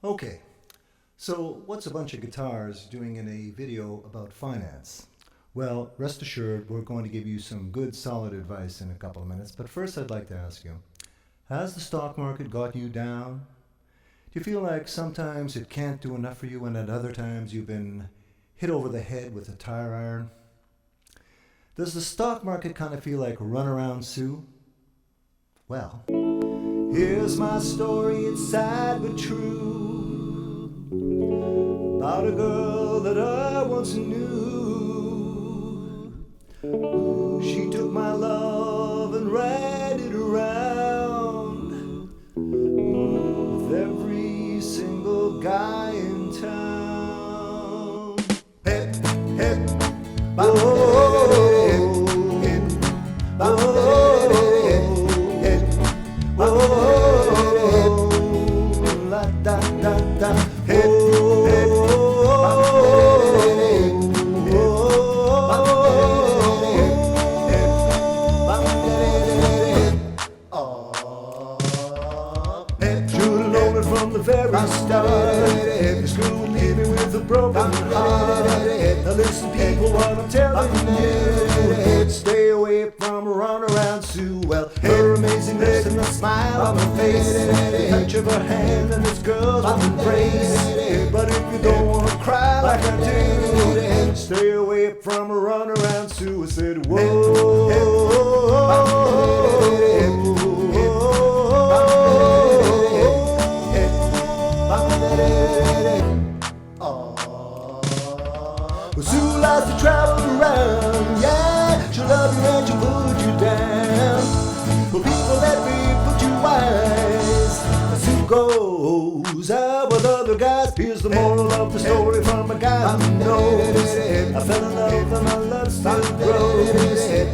Okay, so what's a bunch of guitars doing in a video about finance? Well, rest assured, we're going to give you some good solid advice in a couple of minutes, but first I'd like to ask you, has the stock market got you down? Do you feel like sometimes it can't do enough for you and at other times you've been hit over the head with a tire iron? Does the stock market kind of feel like Runaround Sue? Well, here's my story, it's sad but true, about a girl that I once knew. She took my love and ran it around with every single guy in town. Hip, hip, oh, hip, oh, hip, oh, la da da da, hip, hip, should've known it from the very start. You screwed me with a broken heart. Now listen, people, what I'm telling you, stay away from a runaround Sue. Well, her amazing lips and the smile on her face, the touch of her hand and this girl's embrace. But if you don't want to cry like I do, stay away from a runaround Sue. I said, well, Sue likes to travel around, yeah. She'll love you and she'll put you down. But people let me put you wise. Sue goes out with other guys. Here's the moral of the story from a guy who knows. I fell in love and my love still grows.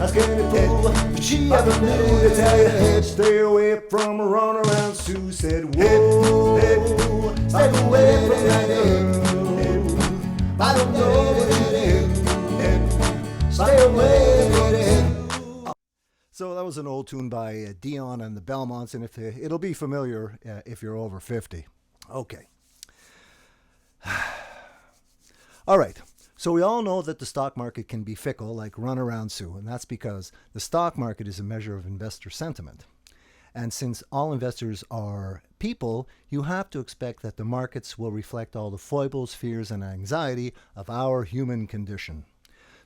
I scared a fool, but she never knew to tell you. Stay away from a runaround Sue. Said, whoa, stay away from that girl. I don't know what you do. Stay away from it. So that was an old tune by Dion and the Belmonts, and if it'll be familiar if you're over 50. Okay. All right. So we all know that the stock market can be fickle, like Runaround Sue, and that's because the stock market is a measure of investor sentiment. And since all investors are people, you have to expect that the markets will reflect all the foibles, fears, and anxiety of our human condition.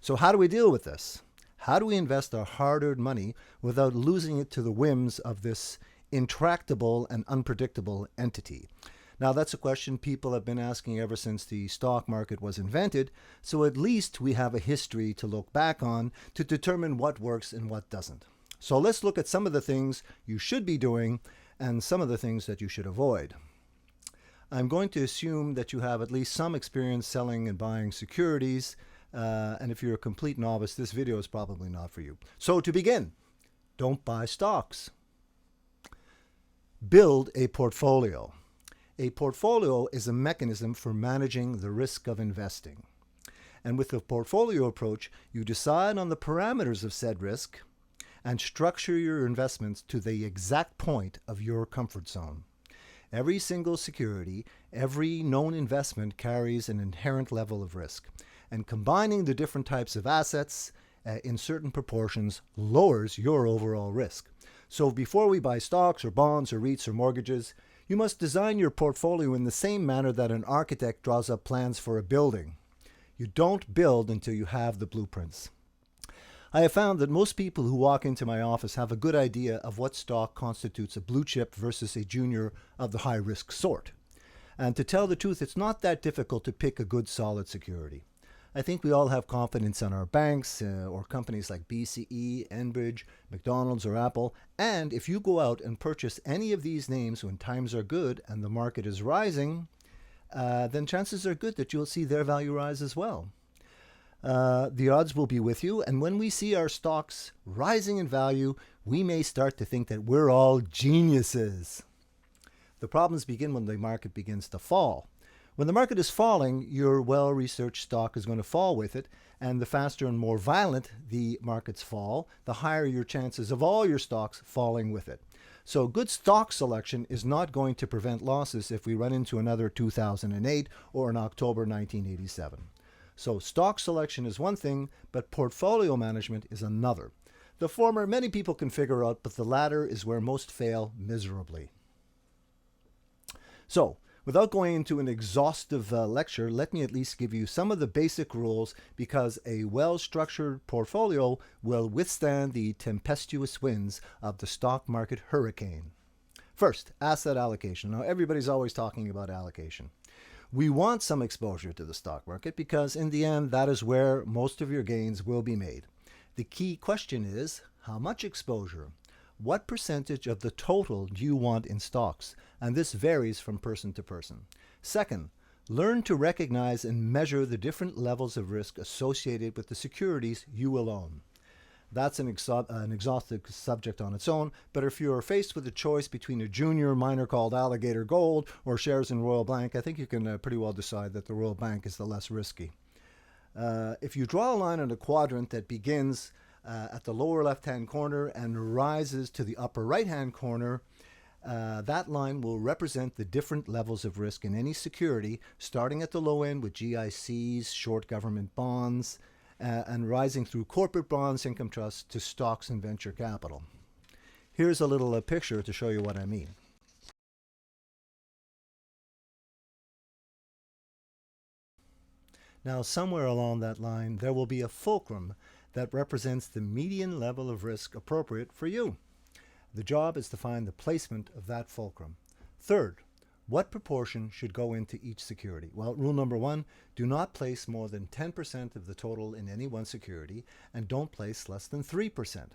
So how do we deal with this? How do we invest our hard-earned money without losing it to the whims of this intractable and unpredictable entity? Now, that's a question people have been asking ever since the stock market was invented, so at least we have a history to look back on to determine what works and what doesn't. So let's look at some of the things you should be doing and some of the things that you should avoid. I'm going to assume that you have at least some experience selling and buying securities, and if you're a complete novice, this video is probably not for you. So to begin, don't buy stocks. Build a portfolio. A portfolio is a mechanism for managing the risk of investing. And with the portfolio approach, you decide on the parameters of said risk and structure your investments to the exact point of your comfort zone. Every single security, every known investment carries an inherent level of risk, and combining the different types of assets in certain proportions lowers your overall risk. So before we buy stocks or bonds or REITs or mortgages, you must design your portfolio in the same manner that an architect draws up plans for a building. You don't build until you have the blueprints. I have found that most people who walk into my office have a good idea of what stock constitutes a blue chip versus a junior of the high risk sort. And to tell the truth, it's not that difficult to pick a good solid security. I think we all have confidence in our banks or companies like BCE, Enbridge, McDonald's, or Apple. And if you go out and purchase any of these names when times are good and the market is rising, then chances are good that you'll see their value rise as well. The odds will be with you, and when we see our stocks rising in value, we may start to think that we're all geniuses. The problems begin when the market begins to fall. When the market is falling, your well-researched stock is going to fall with it, and the faster and more violent the markets fall, the higher your chances of all your stocks falling with it. So good stock selection is not going to prevent losses if we run into another 2008 or an October 1987. So stock selection is one thing, but portfolio management is another. The former many people can figure out, but the latter is where most fail miserably. So, without going into an exhaustive lecture, let me at least give you some of the basic rules, because a well-structured portfolio will withstand the tempestuous winds of the stock market hurricane. First, asset allocation. Now, everybody's always talking about allocation. We want some exposure to the stock market because in the end, that is where most of your gains will be made. The key question is, how much exposure? What percentage of the total do you want in stocks? And this varies from person to person. Second, learn to recognize and measure the different levels of risk associated with the securities you will own. That's an exhaustive subject on its own, but if you are faced with a choice between a junior miner called Alligator Gold or shares in Royal Bank, I think you can pretty well decide that the Royal Bank is the less risky. If you draw a line on a quadrant that begins at the lower left-hand corner and rises to the upper right-hand corner, that line will represent the different levels of risk in any security, starting at the low end with GICs, short government bonds, and rising through corporate bonds, income trusts, to stocks and venture capital. Here's a little picture to show you what I mean. Now, somewhere along that line, there will be a fulcrum that represents the median level of risk appropriate for you. The job is to find the placement of that fulcrum. Third, what proportion should go into each security? Well, rule number one, do not place more than 10% of the total in any one security, and don't place less than 3%.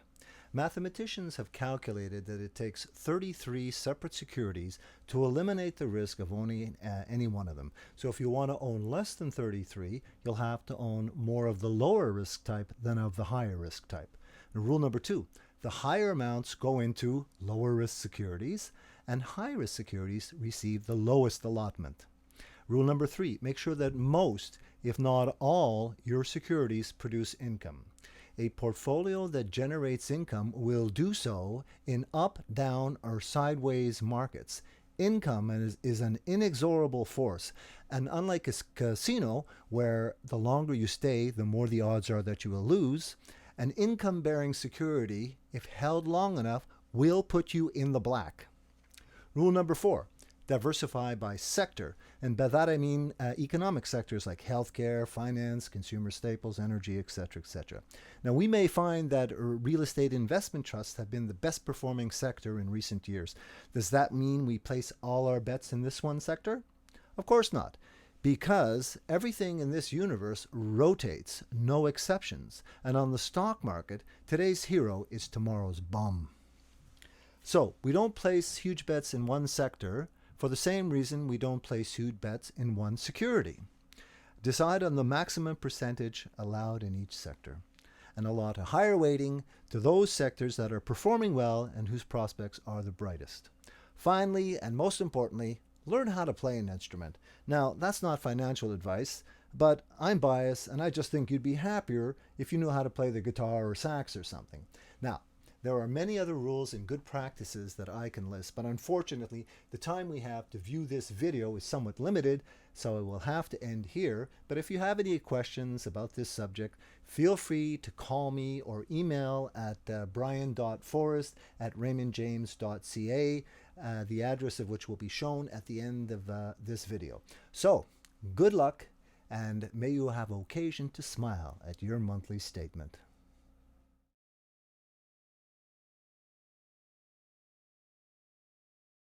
Mathematicians have calculated that it takes 33 separate securities to eliminate the risk of owning any one of them. So if you want to own less than 33, you'll have to own more of the lower risk type than of the higher risk type. And rule number two, the higher amounts go into lower risk securities, and high risk securities receive the lowest allotment. Rule number three, make sure that most, if not all, your securities produce income. A portfolio that generates income will do so in up, down, or sideways markets. Income is an inexorable force, and unlike a casino, where the longer you stay, the more the odds are that you will lose, an income-bearing security, if held long enough, will put you in the black. Rule number four, diversify by sector. And by that I mean economic sectors like healthcare, finance, consumer staples, energy, etc., etc. Now, we may find that real estate investment trusts have been the best performing sector in recent years. Does that mean we place all our bets in this one sector? Of course not, because everything in this universe rotates, no exceptions. And on the stock market, today's hero is tomorrow's bum. So we don't place huge bets in one sector for the same reason we don't place huge bets in one security. Decide on the maximum percentage allowed in each sector, and allot a higher weighting to those sectors that are performing well and whose prospects are the brightest. Finally, and most importantly, learn how to play an instrument. Now, that's not financial advice, but I'm biased and I just think you'd be happier if you knew how to play the guitar or sax or something. Now, there are many other rules and good practices that I can list, but unfortunately, the time we have to view this video is somewhat limited, so I will have to end here. But if you have any questions about this subject, feel free to call me or email at brian.forrest@raymondjames.ca, the address of which will be shown at the end of this video. So, good luck, and may you have occasion to smile at your monthly statement.